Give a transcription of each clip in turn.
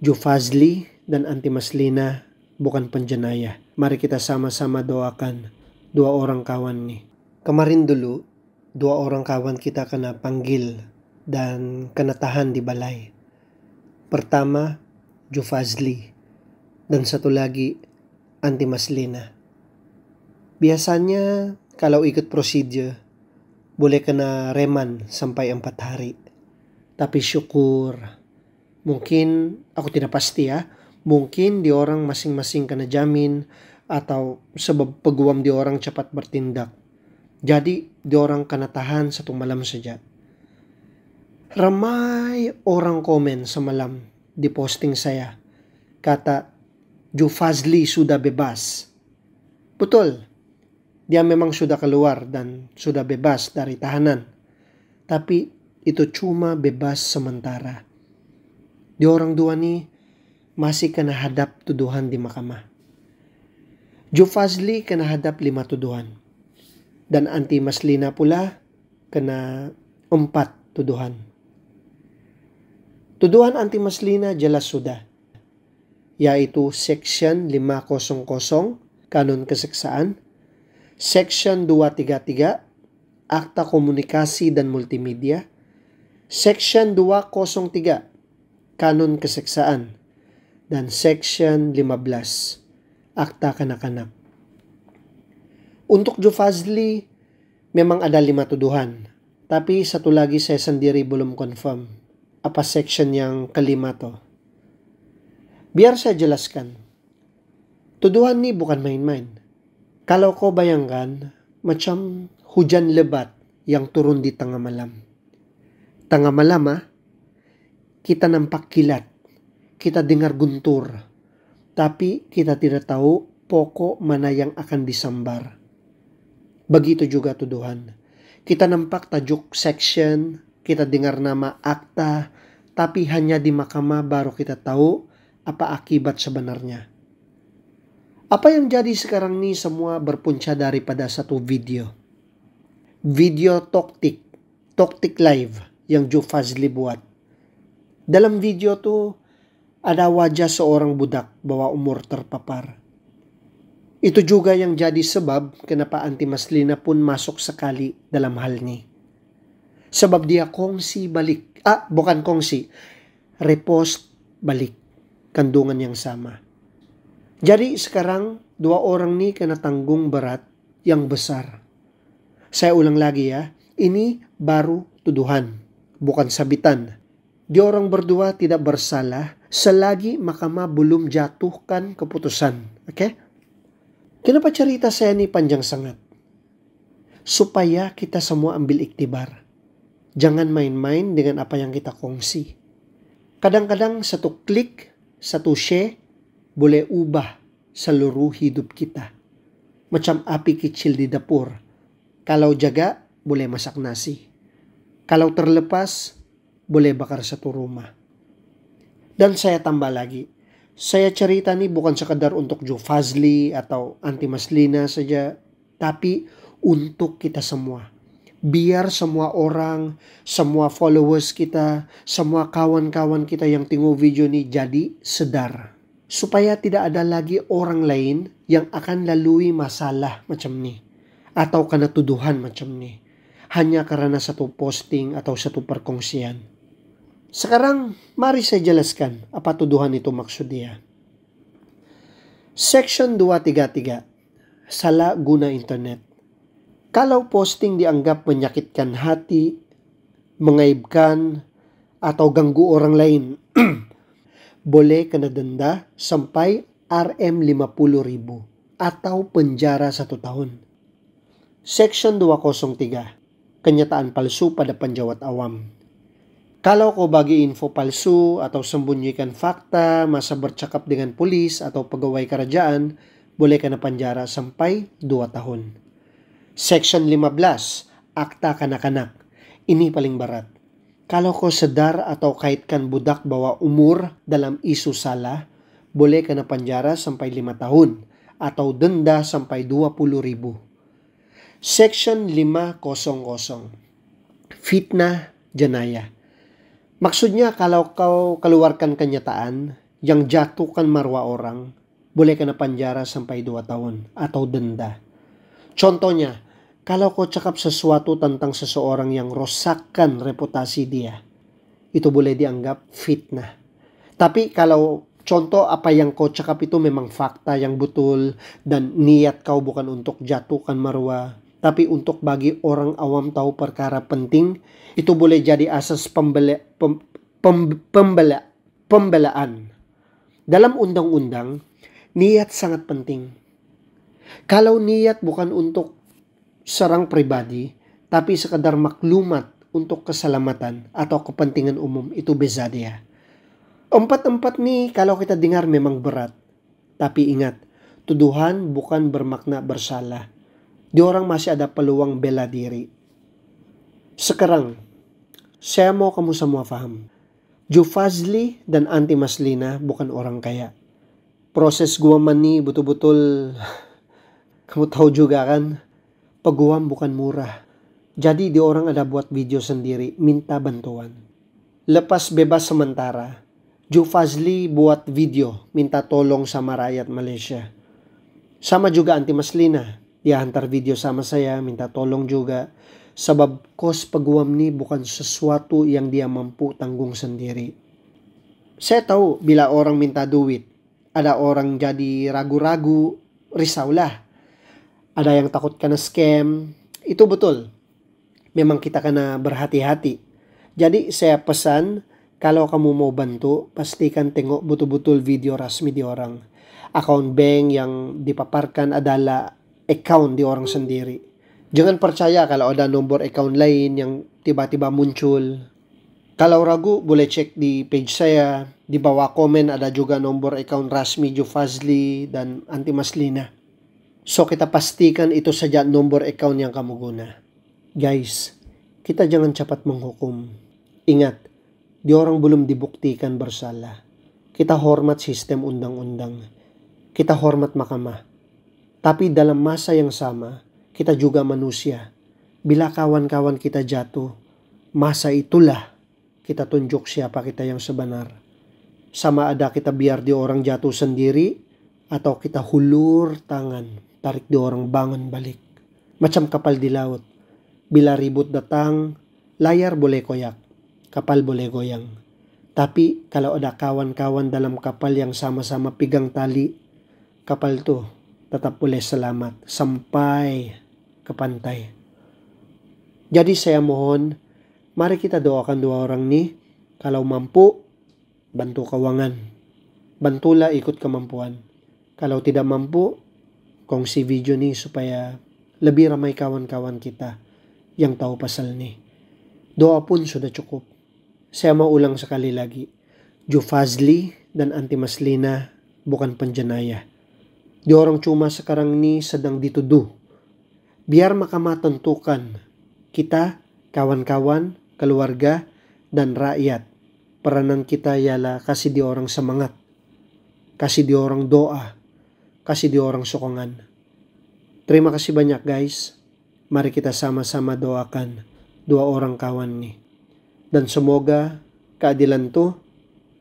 Joe Fazli dan Anti Maslina bukan penjenayah. Mari kita sama-sama doakan dua orang kawan nih. Kemarin dulu, dua orang kawan kita kena panggil dan kena tahan di balai. Pertama, Joe Fazli dan satu lagi Anti Maslina. Biasanya kalau ikut prosedur boleh kena reman sampai 4 hari. Tapi syukur, mungkin aku tidak pasti ya, mungkin di orang masing-masing kena jamin atau sebab peguam di orang cepat bertindak. Jadi di orang kena tahan 1 malam saja. Ramai orang komen semalam di posting saya, kata Joe Fazli sudah bebas. Betul, dia memang sudah keluar dan sudah bebas dari tahanan. Tapi itu cuma bebas sementara. Di orang dua nih masih kena hadap tuduhan di mahkamah. Joe Fazli kena hadap 5 tuduhan. Dan Anti Maslina pula kena 4 tuduhan. Tuduhan Anti Maslina jelas sudah, yaitu Section 500 Kanun Keseksaan, Section 233 Akta Komunikasi dan Multimedia, Section 203 Kanun Keseksaan, dan Section 15 Akta Kanak-kanak. Untuk Joe Fazli memang ada 5 tuduhan, tapi satu lagi saya sendiri belum confirm apa section yang kelima to. Biar saya jelaskan. Tuduhan ini bukan main-main. Kalau kau bayangkan macam hujan lebat yang turun di tengah malam. Tengah malam kita nampak kilat, kita dengar guntur, tapi kita tidak tahu pokok mana yang akan disambar. Begitu juga tuduhan. Kita nampak tajuk section, kita dengar nama akta, tapi hanya di mahkamah baru kita tahu apa akibat sebenarnya. Apa yang jadi sekarang ini semua berpunca daripada satu video. Video Toktik Live yang Joe Fazli buat. Dalam video tuh ada wajah seorang budak bawah umur terpapar. Itu juga yang jadi sebab kenapa Anti Maslina pun masuk sekali dalam hal ini. Sebab dia repost balik kandungan yang sama. Jadi sekarang dua orang ini kena tanggung berat yang besar. Saya ulang lagi ya, ini baru tuduhan, bukan sabitan. Dia orang berdua tidak bersalah selagi mahkamah belum jatuhkan keputusan. Oke? Kenapa cerita saya ini panjang sangat? Supaya kita semua ambil iktibar. Jangan main-main dengan apa yang kita kongsi. Kadang-kadang satu klik, satu share, boleh ubah seluruh hidup kita. Macam api kecil di dapur. Kalau jaga, boleh masak nasi. Kalau terlepas, boleh bakar satu rumah. Dan saya tambah lagi. Saya cerita nih bukan sekadar untuk Joe Fazli atau Anti Maslina saja. Tapi untuk kita semua. Biar semua orang, semua followers kita, semua kawan-kawan kita yang tengok video ini jadi sedar. Supaya tidak ada lagi orang lain yang akan lalui masalah macam ni. Atau kena tuduhan macam ni. Hanya karena satu posting atau satu perkongsian. Sekarang mari saya jelaskan apa tuduhan itu maksud dia. Section 233. Salah guna internet. Kalau posting dianggap menyakitkan hati, mengaibkan, atau ganggu orang lain, boleh kena denda sampai Rm50.000 atau penjara 1 tahun. Section 203. Kenyataan palsu pada penjawat awam. Kalau kau bagi info palsu atau sembunyikan fakta masa bercakap dengan polis atau pegawai kerajaan, boleh kena penjara sampai 2 tahun. Section 15. Akta Kanak-kanak. Ini paling berat. Kalau kau sedar atau kaitkan budak bawah umur dalam isu salah, boleh kena penjara sampai 5 tahun atau denda sampai 20.000. Section 500. Fitnah jenayah. Maksudnya kalau kau keluarkan kenyataan yang jatuhkan marwa orang, boleh kena penjara sampai 2 tahun atau denda. Contohnya, kalau kau cakap sesuatu tentang seseorang yang rosakkan reputasi dia, itu boleh dianggap fitnah. Tapi kalau contoh apa yang kau cakap itu memang fakta yang betul dan niat kau bukan untuk jatuhkan marwah, tapi untuk bagi orang awam tahu perkara penting, itu boleh jadi asas pembelaan. Dalam undang-undang, niat sangat penting. Kalau niat bukan untuk serang pribadi, tapi sekadar maklumat untuk keselamatan atau kepentingan umum, itu beza dia. Empat-empat nih kalau kita dengar memang berat. Tapi ingat, tuduhan bukan bermakna bersalah. Di orang masih ada peluang bela diri. Sekarang, saya mau kamu semua paham. Jufazli dan Anti Maslina bukan orang kaya. Proses guaman nih betul-betul, kamu tahu juga kan, peguam bukan murah. Jadi di orang ada buat video sendiri, minta bantuan. Lepas bebas sementara, Jufazli buat video, minta tolong sama rakyat Malaysia. Sama juga Anti Maslina, dia hantar video sama saya, minta tolong juga. Sebab kos peguam nih bukan sesuatu yang dia mampu tanggung sendiri. Saya tahu bila orang minta duit, ada orang jadi ragu-ragu, risaulah. Ada yang takut kena scam, itu betul. Memang kita kena berhati-hati. Jadi saya pesan, kalau kamu mau bantu, pastikan tengok betul-betul video resmi di orang. Account bank yang dipaparkan adalah account di orang sendiri. Jangan percaya kalau ada nomor account lain yang tiba-tiba muncul. Kalau ragu, boleh cek di page saya. Di bawah komen ada juga nomor account resmi Jufazli dan Anti Maslina. So kita pastikan itu saja nomor account yang kamu guna. Guys, kita jangan cepat menghukum. Ingat, di orang belum dibuktikan bersalah. Kita hormat sistem undang-undang. Kita hormat mahkamah. Tapi dalam masa yang sama, kita juga manusia. Bila kawan-kawan kita jatuh, masa itulah kita tunjuk siapa kita yang sebenar. Sama ada kita biar di orang jatuh sendiri, atau kita hulur tangan, tarik di orang bangun balik. Macam kapal di laut. Bila ribut datang, layar boleh koyak, kapal boleh goyang. Tapi kalau ada kawan-kawan dalam kapal yang sama-sama pegang tali, kapal tuh tetap boleh selamat sampai ke pantai. Jadi saya mohon, mari kita doakan dua orang nih. Kalau mampu, bantu keuangan. Bantulah ikut kemampuan. Kalau tidak mampu, kongsi video nih supaya lebih ramai kawan-kawan kita yang tahu pasal nih. Doa pun sudah cukup. Saya mau ulang sekali lagi. Jufazli dan Anti Maslina bukan penjenayah. Di orang cuma sekarang ini sedang dituduh. Biar mahkamah tentukan kita, kawan-kawan, keluarga, dan rakyat. Peranan kita ialah kasih di orang semangat. Kasih di orang doa. Kasih di orang sokongan. Terima kasih banyak guys. Mari kita sama-sama doakan dua orang kawan nih. Dan semoga keadilan tuh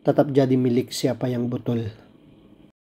tetap jadi milik siapa yang betul.